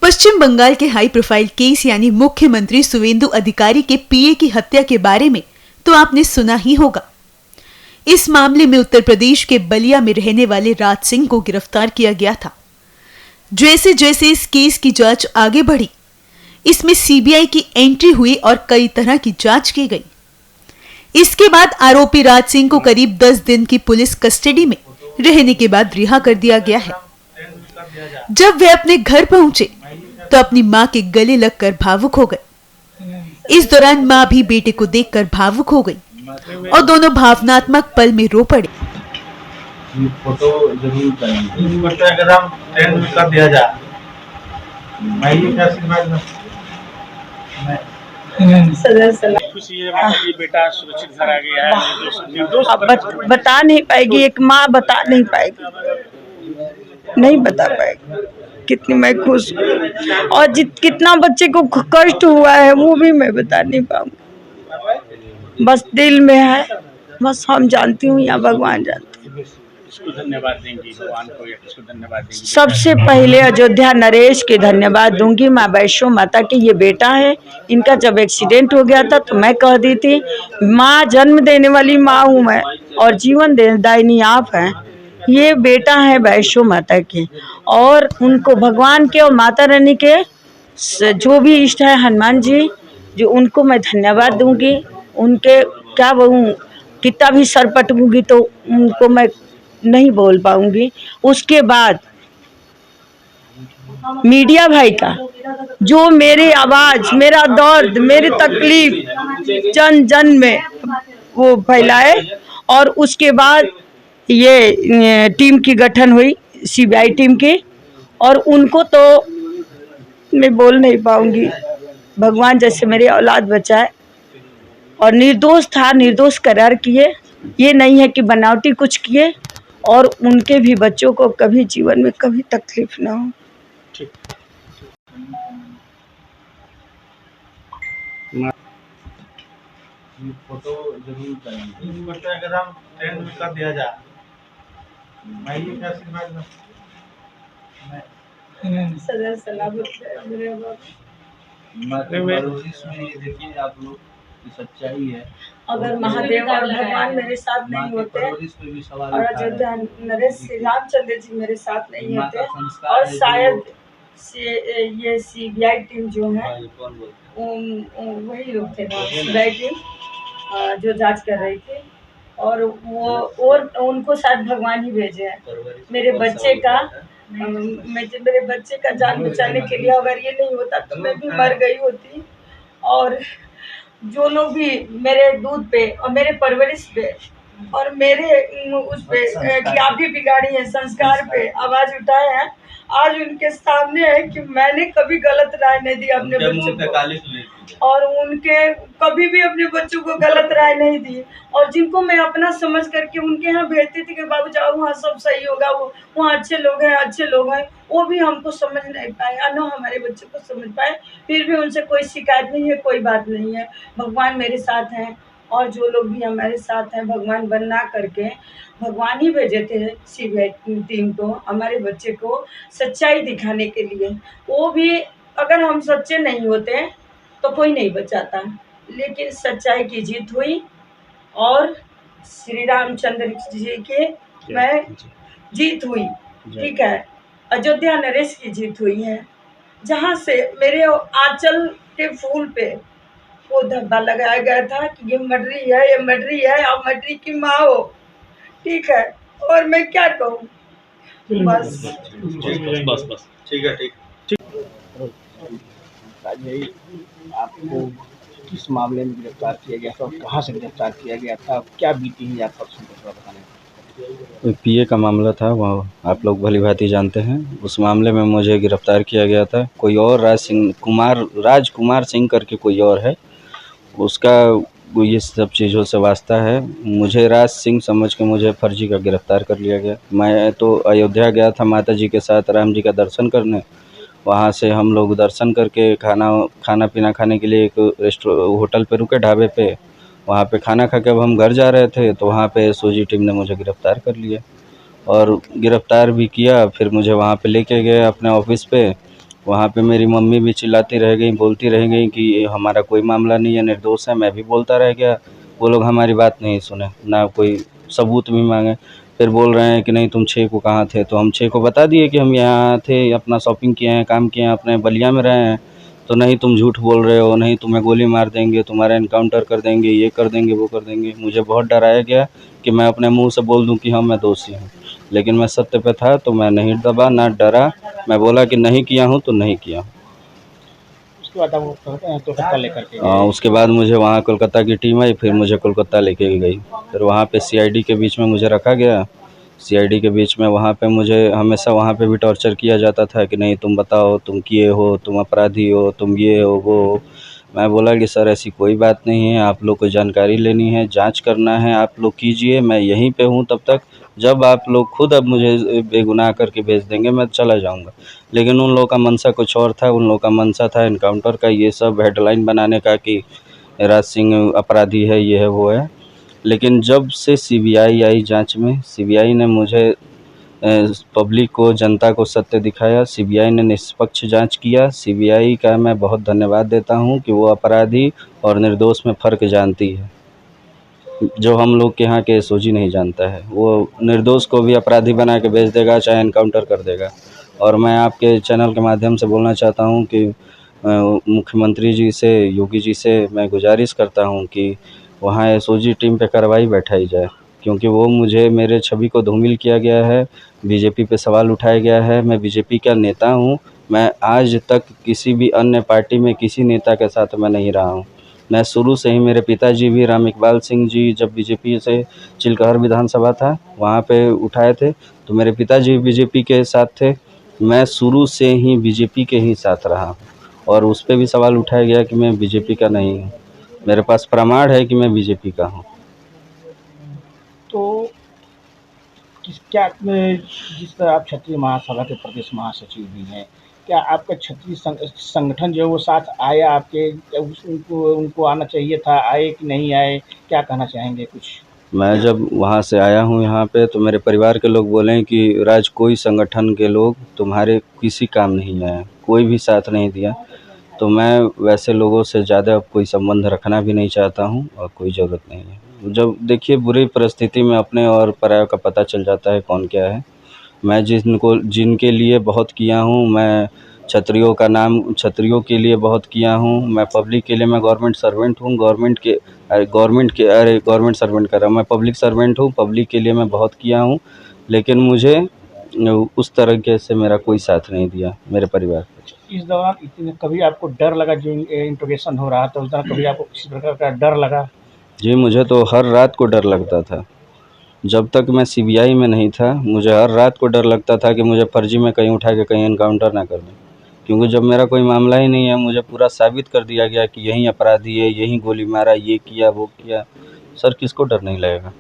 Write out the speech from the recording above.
पश्चिम बंगाल के high profile case यानी मुख्यमंत्री सुवेंदु अधिकारी के पीए की हत्या के बारे में तो आपने सुना ही होगा। इस मामले में उत्तर प्रदेश के बलिया में रहने वाले राज सिंह को गिरफ्तार किया गया था। जैसे जैसे इस केस की जांच आगे बढ़ी, इसमें सीबीआई की एंट्री हुई और कई तरह की जांच की गई। इसके बाद आरोपी राज सिंह को करीब 10 दिन की पुलिस कस्टडी में रहने के बाद रिहा कर दिया गया है। जब वे अपने घर पहुंचे तो अपनी मां के गले लगकर भावुक हो गए। इस दौरान मां भी बेटे को देखकर भावुक हो गई और दोनों भावनात्मक पल में रो पड़े। फोटो जरूर करेंगे, फोटो एकदम ट्रेंड में कर दिया जाए। मैं ये क्या आशीर्वाद खुशी है कि बेटा सुरक्षित घर आ गया है। बता नहीं पाएगी, एक माँ बता नहीं पाएगी, नहीं बता पाएगी कितनी मैं खुश हूँ और कितना बच्चे को कष्ट हुआ है वो भी मैं बता नहीं पाऊंगी। बस दिल में है, बस हम जानती हूँ या भगवान जानते हैं। इसको धन्यवाद देंगी भगवान को या किसको धन्यवाद देंगी? सबसे पहले अयोध्या नरेश के धन्यवाद दूंगी, माँ वैष्णो माता की। ये बेटा है इनका, जब एक्सीडेंट हो गया था तो मैं कह दी थी माँ जन्म देने वाली माँ हूँ मैं और जीवन दायिनी आप हैं। ये बेटा है वैष्णो माता के और उनको भगवान के और माता रानी के जो भी इष्ट है हनुमान जी, जो उनको मैं धन्यवाद दूंगी। उनके क्या बोलूं, कितना भी सर पटकूंगी तो उनको मैं नहीं बोल पाऊंगी। उसके बाद मीडिया भाई का जो मेरी आवाज, मेरा दर्द, मेरी तकलीफ जन जन में वो फैलाए और उसके बाद ये टीम की गठन हुई, सीबीआई टीम की, और उनको तो मैं बोल नहीं पाऊंगी। भगवान जैसे मेरी औलाद बचाए और निर्दोष था, निर्दोष करार किए। ये नहीं है कि बनावटी कुछ किए और उनके भी बच्चों को कभी जीवन में कभी तकलीफ ना हो। फोटो जरूर करेंगे, फोटो एकदम ट्रेंड में कर दिया जाए। मैं ये क्या आशीर्वाद सदा सलामत देखिए आप लोग की सच्चाई है। अगर महादेव और भगवान मेरे साथ नहीं होते और अयोध्या नरेश श्री रामचंद्र जी मेरे साथ नहीं होते और शायद ये सीबीआई टीम जो है वही लोग थे ना, सीबीआई टीम जो जांच कर रही थी और वो और उनको शायद भगवान ही भेजे हैं मेरे बच्चे का। मेरे बच्चे का जान बचाने के लिए अगर ये नहीं होता तो मैं भी मर गई होती। और जो लोग भी मेरे दूध पे और मेरे परवरिश पे और मेरे उस पे कि आप भी बिगाड़ी है संस्कार पे आवाज उठाए हैं, आज उनके सामने है कि मैंने कभी गलत राय नहीं दी अपने बच्चों को और उनके कभी भी अपने बच्चों को गलत राय नहीं दी और जिनको मैं अपना समझ करके उनके यहाँ भेजती थी कि बाबू जाओ वहाँ सब सही होगा, वो वहाँ अच्छे लोग हैं, अच्छे लोग हैं, वो भी हमको समझ नहीं पाए या न हमारे बच्चों को समझ पाए। फिर भी उनसे कोई शिकायत नहीं है, कोई बात नहीं है। भगवान मेरे साथ हैं और जो लोग भी हमारे साथ हैं भगवान बनना करके भगवान ही भेजे थे सीबीआई टीम को हमारे बच्चे को सच्चाई दिखाने के लिए। वो भी अगर हम सच्चे नहीं होते तो कोई नहीं बचाता, लेकिन सच्चाई की जीत हुई और श्री रामचंद्र जी के मैं जीत हुई। ठीक है, अयोध्या नरेश की जीत हुई है, जहाँ से मेरे आंचल के फूल पे वो धब्बा लगाया गया था कि ये मर्डरी है, ये मर्डरी है, आप मर्डरी की माँ हो। ठीक है, और मैं क्या कहूँ, बस बस ठीक है। आपको किस मामले में गिरफ्तार किया गया था और कहाँ से गिरफ्तार किया गया था, क्या बीती हुई आप बताने? पीए का मामला था, वह आप लोग भली भांति जानते हैं। उस मामले में मुझे गिरफ्तार किया गया था। कोई और राजकुमार सिंह करके कोई और है, उसका ये सब चीज़ों से वास्ता है। मुझे राज सिंह समझ के मुझे फर्जी का गिरफ्तार कर लिया गया। मैं तो अयोध्या गया था माता जी के साथ राम जी का दर्शन करने। वहाँ से हम लोग दर्शन करके खाना पीना खाने के लिए एक होटल पे रुके, ढाबे पे। वहाँ पे खाना खा के अब हम घर जा रहे थे तो वहाँ पे एसओजी टीम ने मुझे गिरफ़्तार कर लिया और गिरफ़्तार भी किया। फिर मुझे वहाँ पे लेके गए अपने ऑफिस पे वहाँ पे मेरी मम्मी भी चिल्लाती रह गई, बोलती रह गई कि हमारा कोई मामला नहीं है, निर्दोष है। मैं भी बोलता रह गया, वो लोग हमारी बात नहीं सुने, ना कोई सबूत भी मांगे। फिर बोल रहे हैं कि नहीं तुम 6 को कहाँ थे, तो हम 6 को बता दिए कि हम यहाँ थे, अपना शॉपिंग किए हैं, काम किए हैं, अपने बलिया में रहे हैं। तो नहीं तुम झूठ बोल रहे हो, नहीं तुम्हें गोली मार देंगे, तुम्हारा एनकाउंटर कर देंगे, ये कर देंगे, वो कर देंगे। मुझे बहुत डराया गया कि मैं अपने मुंह से बोल दूं कि हाँ मैं दोषी हूँ, लेकिन मैं सत्य पे था तो मैं नहीं दबा, ना डरा। मैं बोला कि नहीं किया हूँ तो नहीं किया हूँ। उसके बाद आप कोलकाता लेकर के उसके बाद मुझे वहाँ कोलकाता की टीम आई, फिर मुझे कोलकाता लेके गई। फिर वहाँ पे सीआईडी के बीच में मुझे रखा गया। सीआईडी के बीच में वहाँ पे मुझे हमेशा वहाँ पे भी टॉर्चर किया जाता था कि नहीं तुम बताओ, तुम किए हो, तुम अपराधी हो, तुम ये हो, वो हो। मैं बोला कि सर ऐसी कोई बात नहीं है, आप लोग को जानकारी लेनी है, जांच करना है, आप लोग कीजिए, मैं यहीं पे हूँ तब तक। जब आप लोग खुद अब मुझे बेगुनाह करके भेज देंगे मैं चला जाऊँगा। लेकिन उन लोगों का मंशा कुछ और था, उन लोगों का मंशा था एनकाउंटर का, ये सब हेडलाइन बनाने का कि राज सिंह अपराधी है, ये है, वो है। लेकिन जब से सीबीआई आई जांच में, सीबीआई ने मुझे पब्लिक को, जनता को सत्य दिखाया। सीबीआई ने निष्पक्ष जांच किया। सीबीआई का मैं बहुत धन्यवाद देता हूं कि वो अपराधी और निर्दोष में फ़र्क जानती है, जो हम लोग के यहाँ के एसओजी नहीं जानता है। वो निर्दोष को भी अपराधी बना के भेज देगा, चाहे एनकाउंटर कर देगा। और मैं आपके चैनल के माध्यम से बोलना चाहता हूँ कि मुख्यमंत्री जी से, योगी जी से मैं गुजारिश करता हूँ कि वहाँ एसओजी टीम पे कार्रवाई बैठाई जाए, क्योंकि वो मुझे, मेरे छवि को धूमिल किया गया है, बीजेपी पे सवाल उठाया गया है। मैं बीजेपी का नेता हूँ। मैं आज तक किसी भी अन्य पार्टी में किसी नेता के साथ मैं नहीं रहा हूँ। मैं शुरू से ही, मेरे पिताजी भी राम इकबाल सिंह जी जब बीजेपी से चिलकहर विधानसभा था वहाँ पे उठाए थे, तो मेरे पिताजी बीजेपी के साथ थे। मैं शुरू से ही बीजेपी के ही साथ रहा हूँ और उस पे भी सवाल उठाया गया कि मैं बीजेपी का नहीं हूँ। मेरे पास प्रमाण है कि मैं बीजेपी का हूँ। तो जिस तरह आप क्षत्रिय महासभा के प्रदेश महासचिव भी हैं, क्या आपका क्षत्रिय संगठन जो है वो साथ आया आपके? उनको आना चाहिए था, आए कि नहीं आए? क्या कहना चाहेंगे कुछ? मैं जब वहाँ से आया हूँ यहाँ पे तो मेरे परिवार के लोग बोले कि राज, कोई संगठन के लोग तुम्हारे किसी काम नहीं आए, कोई भी साथ नहीं दिया। तो मैं वैसे लोगों से ज़्यादा कोई संबंध रखना भी नहीं चाहता हूँ और कोई ज़रूरत नहीं है। जब देखिए बुरी परिस्थिति में अपने और परायों का पता चल जाता है कौन क्या है। मैं जिनके लिए बहुत किया हूँ, मैं क्षत्रियों का नाम, क्षत्रियों के लिए बहुत किया हूँ। मैं पब्लिक के लिए, मैं गवर्नमेंट सर्वेंट हूँ, गवर्नमेंट सर्वेंट कर रहा हूँ, मैं पब्लिक सर्वेंट हूँ, पब्लिक के लिए मैं बहुत किया हूँ। लेकिन मुझे उस तरीके से मेरा कोई साथ नहीं दिया मेरे परिवार। इस दौरान कभी आपको डर लगा, जो इंट्रोगेशन हो रहा था उस दौरान कभी आपको किसी प्रकार का डर लगा? जी, मुझे तो हर रात को डर लगता था। जब तक मैं सीबीआई में नहीं था, मुझे हर रात को डर लगता था कि मुझे फर्जी में कहीं उठा के कहीं एनकाउंटर ना कर दें, क्योंकि जब मेरा कोई मामला ही नहीं है, मुझे पूरा साबित कर दिया गया कि यही अपराधी है, यही गोली मारा, ये किया, वो किया। सर किसको डर नहीं लगेगा।